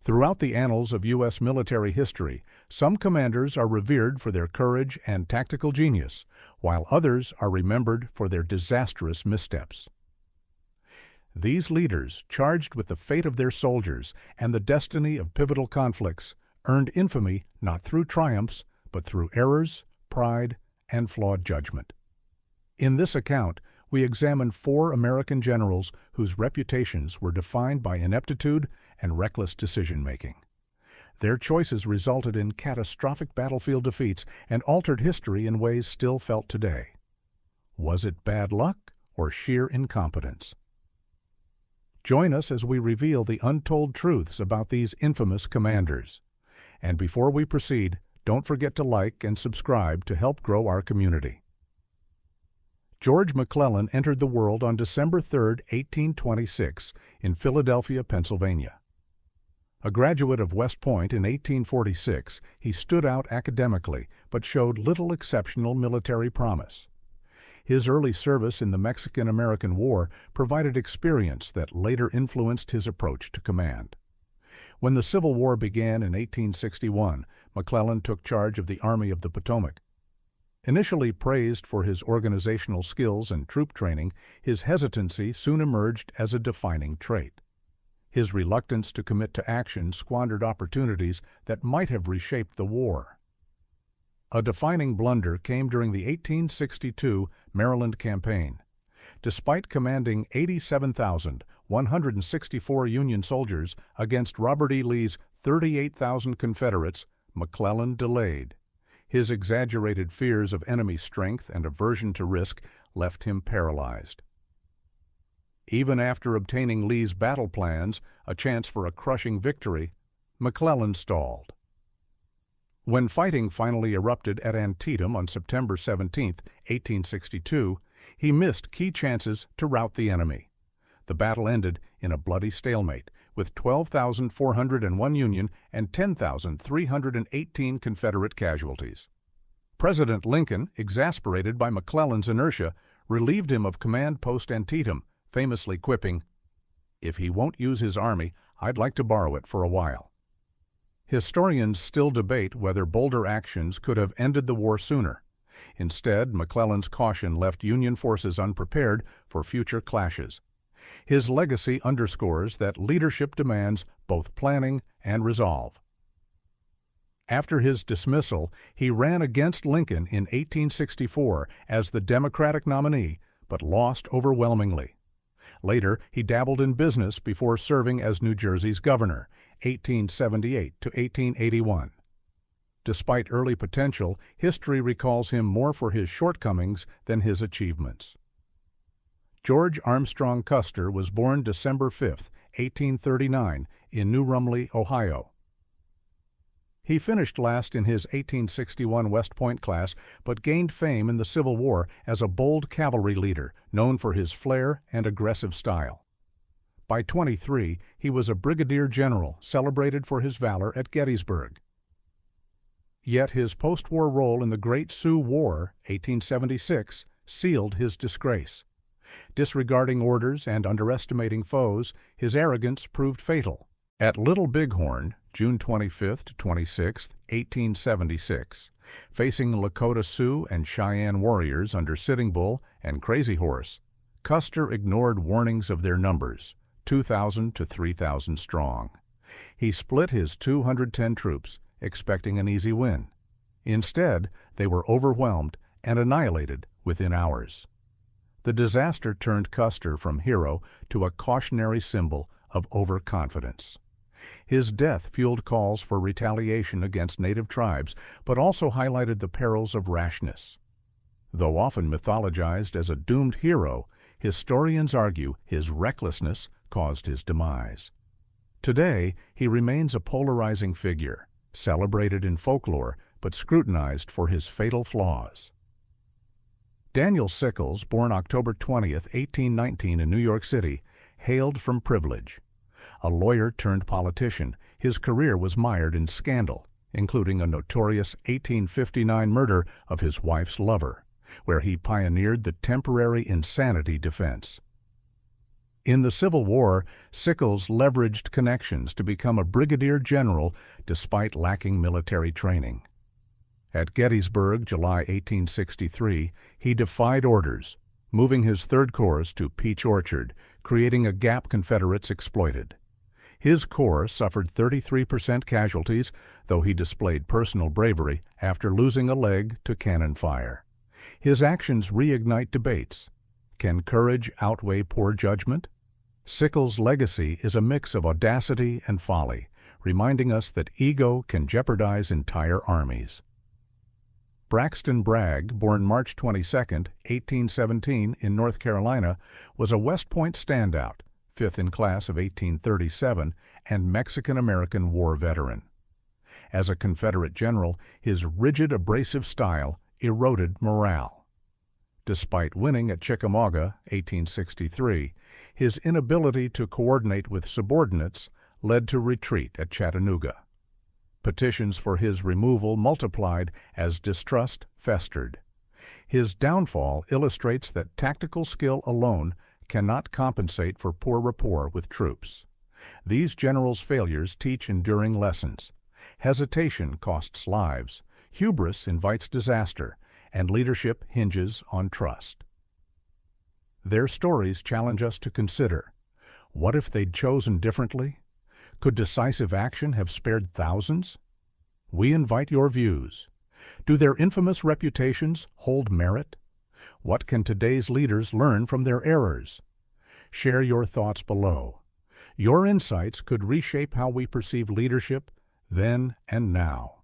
Throughout the annals of U.S. military history, some commanders are revered for their courage and tactical genius, while others are remembered for their disastrous missteps. These leaders, charged with the fate of their soldiers and the destiny of pivotal conflicts, earned infamy not through triumphs, but through errors, pride, and flawed judgment. In this account, we examine 4 American generals whose reputations were defined by ineptitude and reckless decision-making. Their choices resulted in catastrophic battlefield defeats and altered history in ways still felt today. Was it bad luck or sheer incompetence? Join us as we reveal the untold truths about these infamous commanders. And before we proceed, don't forget to like and subscribe to help grow our community. George McClellan entered the world on December 3, 1826, in Philadelphia, Pennsylvania. A graduate of West Point in 1846, he stood out academically but showed little exceptional military promise. His early service in the Mexican-American War provided experience that later influenced his approach to command. When the Civil War began in 1861, McClellan took charge of the Army of the Potomac. Initially praised for his organizational skills and troop training, his hesitancy soon emerged as a defining trait. His reluctance to commit to action squandered opportunities that might have reshaped the war. A defining blunder came during the 1862 Maryland campaign. Despite commanding 87,164 Union soldiers against Robert E. Lee's 38,000 Confederates, McClellan delayed. His exaggerated fears of enemy strength and aversion to risk left him paralyzed. Even after obtaining Lee's battle plans, a chance for a crushing victory, McClellan stalled. When fighting finally erupted at Antietam on September 17, 1862, he missed key chances to rout the enemy. The battle ended in a bloody stalemate, with 12,401 Union and 10,318 Confederate casualties. President Lincoln, exasperated by McClellan's inertia, relieved him of command post Antietam, famously quipping, "If he won't use his army, I'd like to borrow it for a while." Historians still debate whether bolder actions could have ended the war sooner. Instead, McClellan's caution left Union forces unprepared for future clashes. His legacy underscores that leadership demands both planning and resolve. After his dismissal, he ran against Lincoln in 1864 as the Democratic nominee, but lost overwhelmingly. Later, he dabbled in business before serving as New Jersey's governor, 1878 to 1881. Despite early potential, history recalls him more for his shortcomings than his achievements. George Armstrong Custer was born December 5, 1839, in New Rumley, Ohio. He finished last in his 1861 West Point class, but gained fame in the Civil War as a bold cavalry leader, known for his flair and aggressive style. By 23, he was a brigadier general, celebrated for his valor at Gettysburg. Yet his post-war role in the Great Sioux War, 1876, sealed his disgrace. Disregarding orders and underestimating foes, his arrogance proved fatal. At Little Bighorn, June 25 to 26, 1876, facing Lakota Sioux and Cheyenne warriors under Sitting Bull and Crazy Horse, Custer ignored warnings of their numbers, 2,000 to 3,000 strong. He split his 210 troops, expecting an easy win. Instead, they were overwhelmed and annihilated within hours. The disaster turned Custer from hero to a cautionary symbol of overconfidence. His death fueled calls for retaliation against native tribes, but also highlighted the perils of rashness. Though often mythologized as a doomed hero, historians argue his recklessness caused his demise. Today, he remains a polarizing figure, celebrated in folklore, but scrutinized for his fatal flaws. Daniel Sickles, born October 20, 1819 in New York City, hailed from privilege. A lawyer turned politician, his career was mired in scandal, including a notorious 1859 murder of his wife's lover, where he pioneered the temporary insanity defense. In the Civil War, Sickles leveraged connections to become a brigadier general despite lacking military training. At Gettysburg, July 1863, he defied orders, moving his Third Corps to Peach Orchard, creating a gap Confederates exploited. His corps suffered 33% casualties, though he displayed personal bravery after losing a leg to cannon fire. His actions reignite debates. Can courage outweigh poor judgment? Sickles' legacy is a mix of audacity and folly, reminding us that ego can jeopardize entire armies. Braxton Bragg, born March 22, 1817, in North Carolina, was a West Point standout, fifth in class of 1837, and Mexican-American War veteran. As a Confederate general, his rigid, abrasive style eroded morale. Despite winning at Chickamauga, 1863, his inability to coordinate with subordinates led to retreat at Chattanooga. Petitions for his removal multiplied as distrust festered. His downfall illustrates that tactical skill alone cannot compensate for poor rapport with troops. These generals' failures teach enduring lessons. Hesitation costs lives, hubris invites disaster, and leadership hinges on trust. Their stories challenge us to consider, what if they'd chosen differently? Could decisive action have spared thousands? We invite your views. Do their infamous reputations hold merit? What can today's leaders learn from their errors? Share your thoughts below. Your insights could reshape how we perceive leadership then and now.